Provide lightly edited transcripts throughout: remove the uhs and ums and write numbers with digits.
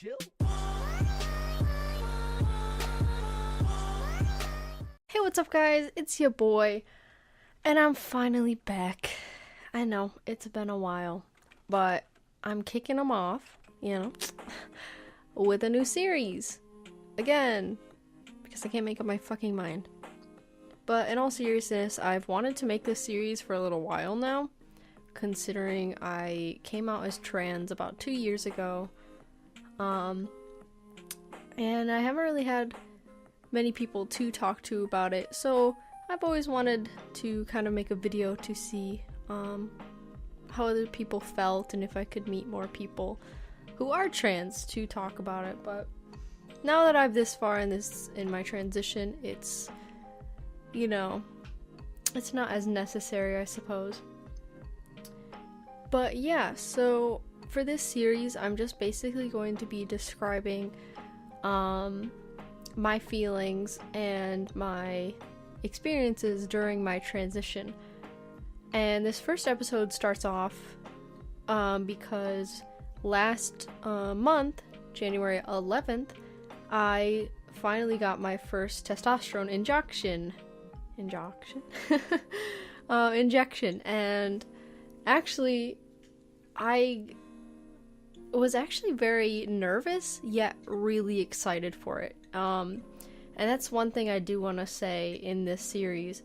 chill. Hey, what's up, guys? It's your boy, and I'm finally back. I know, it's been a while, but I'm kicking them off, with a new series. Again, because I can't make up my fucking mind. But in all seriousness, I've wanted to make this series for a little while now, considering I came out as trans about 2 years ago. And I haven't really had many people to talk to about it, so I've always wanted to kind of make a video to see how other people felt and if I could meet more people who are trans to talk about it. But now that I'm this far in my transition, it's it's not as necessary, I suppose. But yeah, so for this series, I'm just basically going to be describing my feelings and my experiences during my transition. And this first episode starts off because last month, January 11th, I finally got my first testosterone injection, and actually I was actually very nervous yet really excited for it. And that's one thing I do want to say in this series,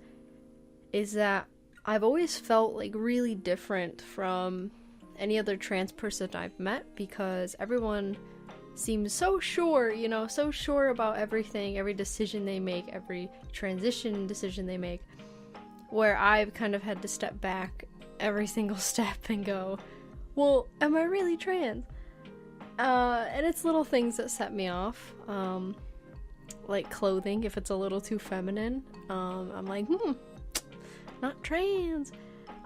is that I've always felt like really different from any other trans person I've met, because everyone seems so sure, so sure about everything, every decision they make, every transition decision they make, where I've kind of had to step back every single step and go, well, am I really trans? And it's little things that set me off, like clothing. If it's a little too feminine, I'm like, not trans.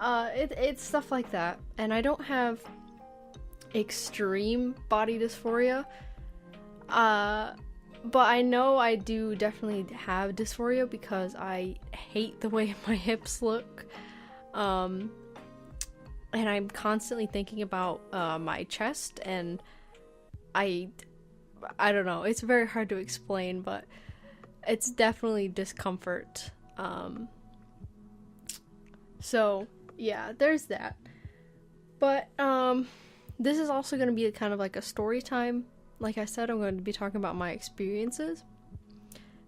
It's stuff like that. And I don't have extreme body dysphoria, but I know I do definitely have dysphoria because I hate the way my hips look, and I'm constantly thinking about my chest, and I don't know, it's very hard to explain, but it's definitely discomfort. So yeah, there's that. But this is also going to be kind of like a story time. Like I said, I'm going to be talking about my experiences.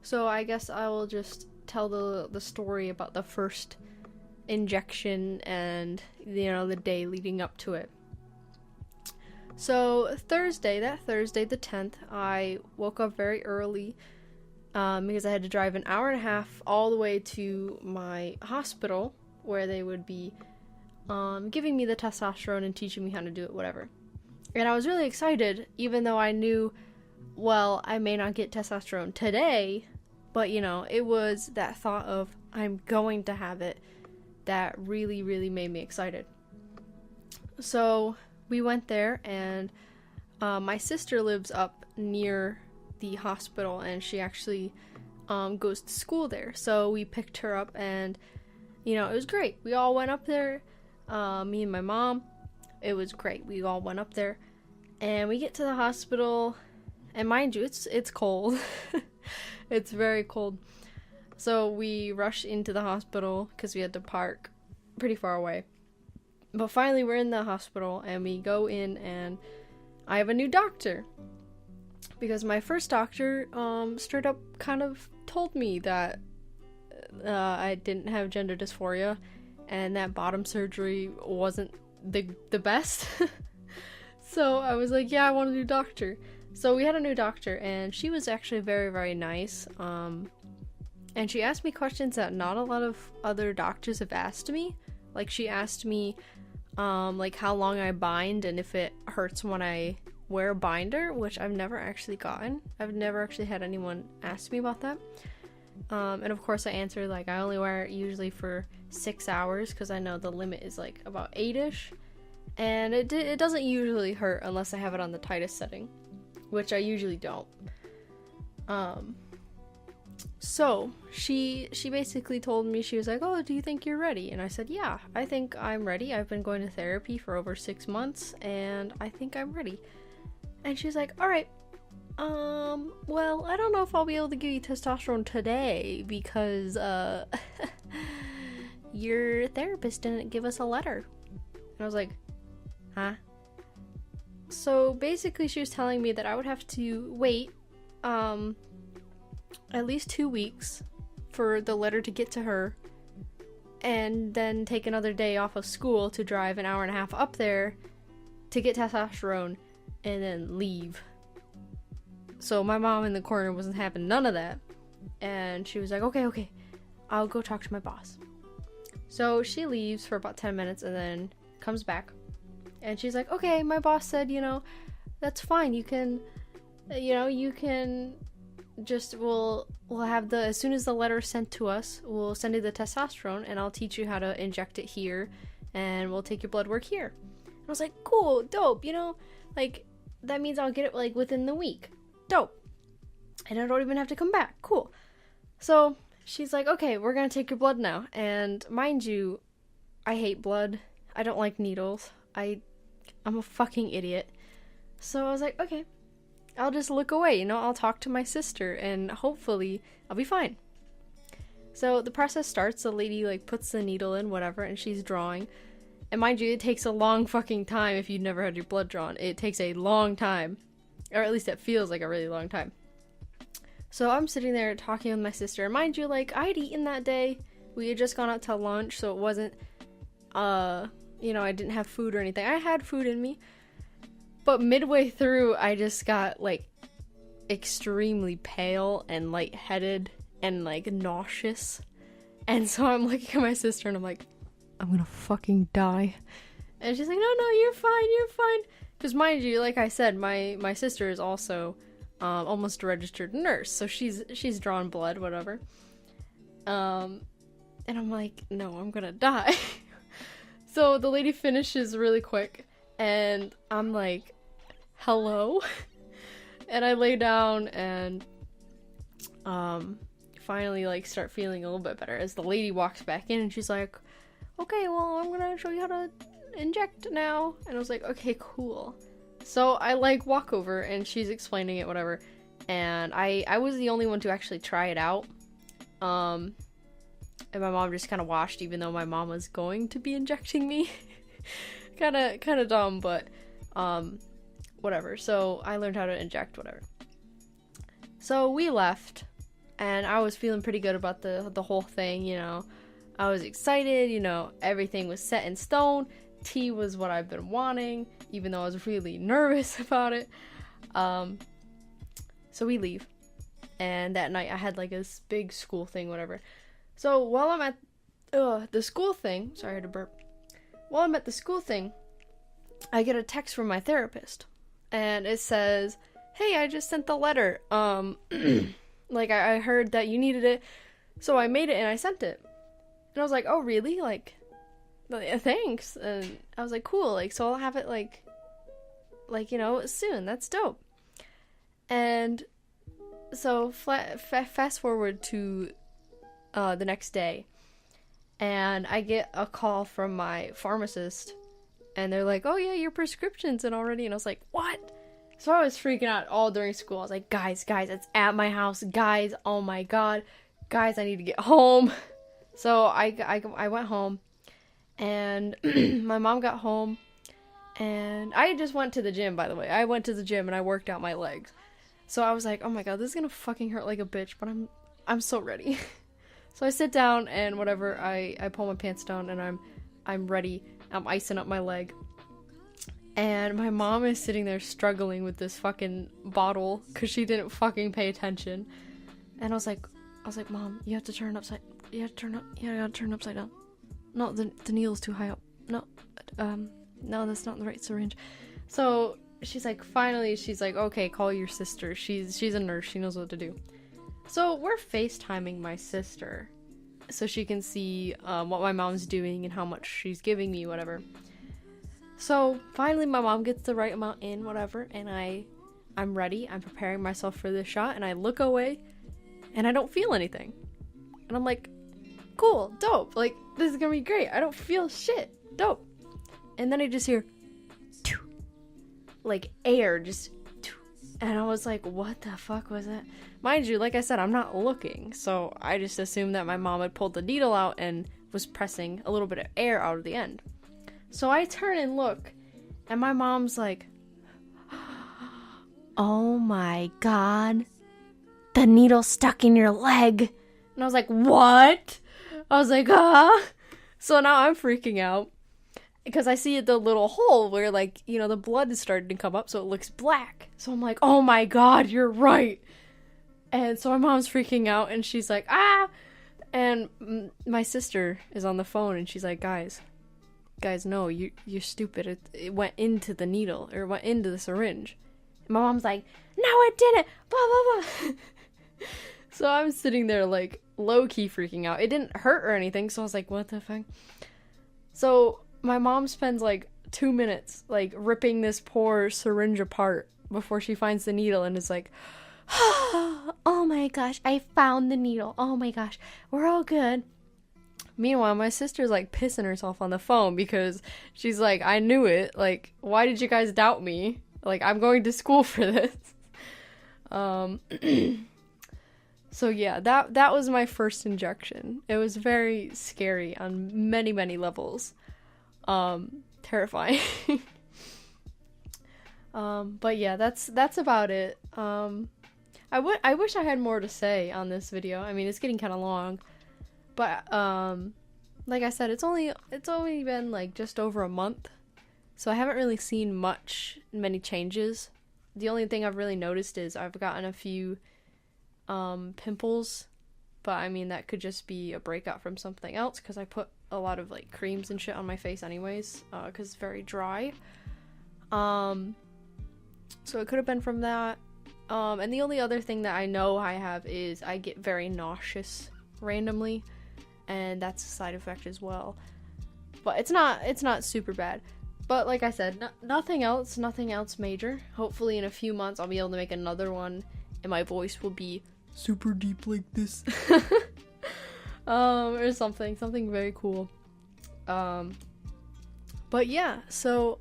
So I guess I will just tell the story about the first injection and the day leading up to it. So Thursday the 10th, I woke up very early because I had to drive an hour and a half all the way to my hospital, where they would be giving me the testosterone and teaching me how to do it, whatever. And I was really excited, even though I knew, well, I may not get testosterone today, but it was that thought of I'm going to have it that really, really made me excited. So we went there, and my sister lives up near the hospital, and she actually goes to school there. So we picked her up, and it was great. We all went up there, me and my mom. It was great. We all went up there, and we get to the hospital, and mind you, it's cold. It's very cold. So we rush into the hospital because we had to park pretty far away. But finally we're in the hospital, and we go in, and I have a new doctor. Because my first doctor straight up kind of told me that I didn't have gender dysphoria, and that bottom surgery wasn't the best. So I was like, yeah, I want a new doctor. So we had a new doctor, and she was actually very, very nice. And she asked me questions that not a lot of other doctors have asked me. Like, she asked me like how long I bind and if it hurts when I wear a binder, which I've never actually gotten. I've never actually had anyone ask me about that. And of course I answered like I only wear it usually for 6 hours, because I know the limit is like about 8-ish, and it doesn't usually hurt unless I have it on the tightest setting, which I usually don't. So she basically told me, she was like, oh, do you think you're ready? And I said, yeah, I think I'm ready. I've been going to therapy for over 6 months, and I think I'm ready. And she's like, all right, well, I don't know if I'll be able to give you testosterone today because, your therapist didn't give us a letter. And I was like, huh? So basically she was telling me that I would have to wait, at least 2 weeks for the letter to get to her, and then take another day off of school to drive an hour and a half up there to get testosterone and then leave. So my mom in the corner wasn't having none of that. And she was like, okay, I'll go talk to my boss. So she leaves for about 10 minutes and then comes back. And she's like, okay, my boss said, that's fine. You can just, we'll have as soon as the letter's sent to us, we'll send you the testosterone and I'll teach you how to inject it here and we'll take your blood work here. And I was like, cool, dope, like, that means I'll get it, like, within the week. Dope. And I don't even have to come back. Cool. So she's like, okay, we're gonna take your blood now. And mind you, I hate blood. I don't like needles. I'm a fucking idiot. So I was like, okay, I'll just look away, I'll talk to my sister and hopefully I'll be fine. So the process starts, the lady, like, puts the needle in, whatever, and she's drawing. And mind you, it takes a long fucking time if you've never had your blood drawn. It takes a long time. Or at least it feels like a really long time. So I'm sitting there talking with my sister. And mind you, like, I had eaten that day. We had just gone out to lunch, so it wasn't, I didn't have food or anything. I had food in me. But midway through, I just got, like, extremely pale and lightheaded and, like, nauseous. And so I'm looking at my sister and I'm like, I'm gonna fucking die. And she's like, no, you're fine. Because mind you, like I said, my sister is also almost a registered nurse. So she's drawn blood, whatever. And I'm like, no, I'm gonna die. So the lady finishes really quick. And I'm like, hello? And I lay down and finally, like, start feeling a little bit better as the lady walks back in and she's like, okay, well, I'm gonna show you how to inject now. And I was like, okay, cool. So I, like, walk over and she's explaining it, whatever. And I was the only one to actually try it out. And my mom just kind of watched, even though my mom was going to be injecting me. kind of dumb, but whatever. So I learned how to inject, whatever. So we left, and I was feeling pretty good about the whole thing, I was excited, everything was set in stone. Tea was what I've been wanting, even though I was really nervous about it. So we leave, and that night I had, like, this big school thing, whatever. So while I'm at the school thing, sorry, I had to burp. While I'm at the school thing, I get a text from my therapist, and it says, hey, I just sent the letter. Like, I heard that you needed it, so I made it and I sent it. And I was like, oh, really? Like, thanks. And I was like, cool. Like, so I'll have it, like, soon. That's dope. And so fast forward to the next day, and I get a call from my pharmacist, and they're like, oh yeah, your prescription's in already. And I was like, what? So I was freaking out all during school. I was like, guys, it's at my house. Guys, oh my god. Guys, I need to get home. So I went home, and my mom got home, and I just went to the gym, by the way. I went to the gym and I worked out my legs. So I was like, oh my god, this is gonna fucking hurt like a bitch, but I'm so ready. So I sit down and whatever, I pull my pants down and I'm ready. I'm icing up my leg. And my mom is sitting there struggling with this fucking bottle because she didn't fucking pay attention. And I was like, Mom, you have to turn upside. You have to turn up. Yeah, I gotta turn upside down. No, the needle's too high up. No, that's not the right syringe. So she's like, okay, call your sister. She's a nurse. She knows what to do. So we're FaceTiming my sister so she can see what my mom's doing and how much she's giving me, whatever. So finally my mom gets the right amount in, whatever, and I'm ready. I'm preparing myself for this shot, and I look away and I don't feel anything. And I'm like, cool, dope. Like, this is gonna be great. I don't feel shit. Dope. And then I just hear like air just And I was like, what the fuck was that? Mind you, like I said, I'm not looking, so I just assumed that my mom had pulled the needle out and was pressing a little bit of air out of the end. So I turn and look, and my mom's like, oh my god, the needle stuck in your leg. And I was like, what? I was like, ah. So now I'm freaking out because I see the little hole where, like, you know, the blood is starting to come up, so it looks black. So I'm like, oh my god, you're right. And so my mom's freaking out, and she's like, ah. And my sister is on the phone, and she's like, guys, no, you're stupid. It went into the needle, or it went into the syringe. And my mom's like, no, it didn't. Blah, blah, blah. So I'm sitting there, like, low-key freaking out. It didn't hurt or anything, so I was like, what the fuck? So my mom spends, like, 2 minutes, like, ripping this poor syringe apart before she finds the needle and is like, oh my gosh, I found the needle. Oh my gosh, we're all good. Meanwhile, my sister's, like, pissing herself on the phone because she's like, I knew it. Like, why did you guys doubt me? Like, I'm going to school for this. So yeah, that was my first injection. It was very scary on many, many levels. Terrifying. But yeah, that's about it. I wish I had more to say on this video. I mean, it's getting kind of long, but like I said, it's only been like just over a month, so I haven't really seen many changes. The only thing I've really noticed is I've gotten a few pimples, but I mean that could just be a breakout from something else because I put a lot of like creams and shit on my face anyways, because it's very dry. So it could have been from that. And the only other thing that I know I have is I get very nauseous randomly, and that's a side effect as well. But it's not super bad. But like I said, nothing else major. Hopefully in a few months I'll be able to make another one and my voice will be super deep like this. Or something very cool. But yeah, so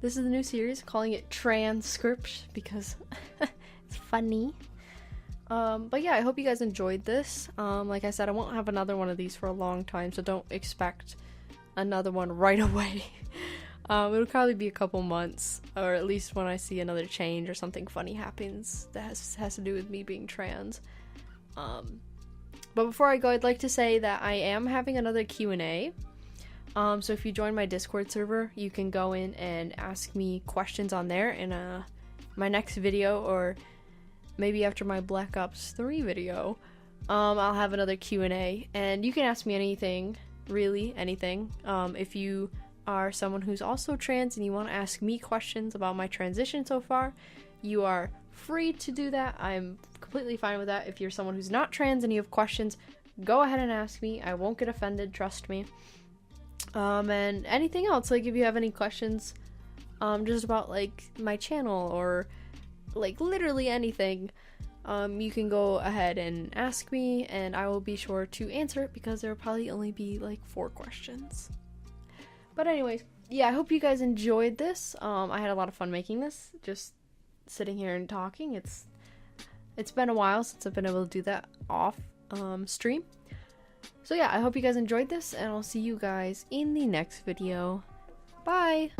this is the new series, calling it TranScript because it's funny. But yeah, I hope you guys enjoyed this. Like I said, I won't have another one of these for a long time, so don't expect another one right away. It'll probably be a couple months, or at least when I see another change or something funny happens that has to do with me being trans. But before I go, I'd like to say that I am having another Q&A. So if you join my Discord server, you can go in and ask me questions on there in my next video, or maybe after my Black Ops 3 video. I'll have another Q&A, and you can ask me anything, really anything. If you are someone who's also trans and you want to ask me questions about my transition so far, you are free to do that. I'm completely fine with that. If you're someone who's not trans and you have questions, go ahead and ask me. I won't get offended, trust me. And anything else, like if you have any questions just about like my channel or like literally anything, you can go ahead and ask me and I will be sure to answer it because there will probably only be like 4 questions. But anyways, yeah, I hope you guys enjoyed this. I had a lot of fun making this, just sitting here and talking. It's been a while since I've been able to do that off stream. So yeah, I hope you guys enjoyed this, and I'll see you guys in the next video. Bye!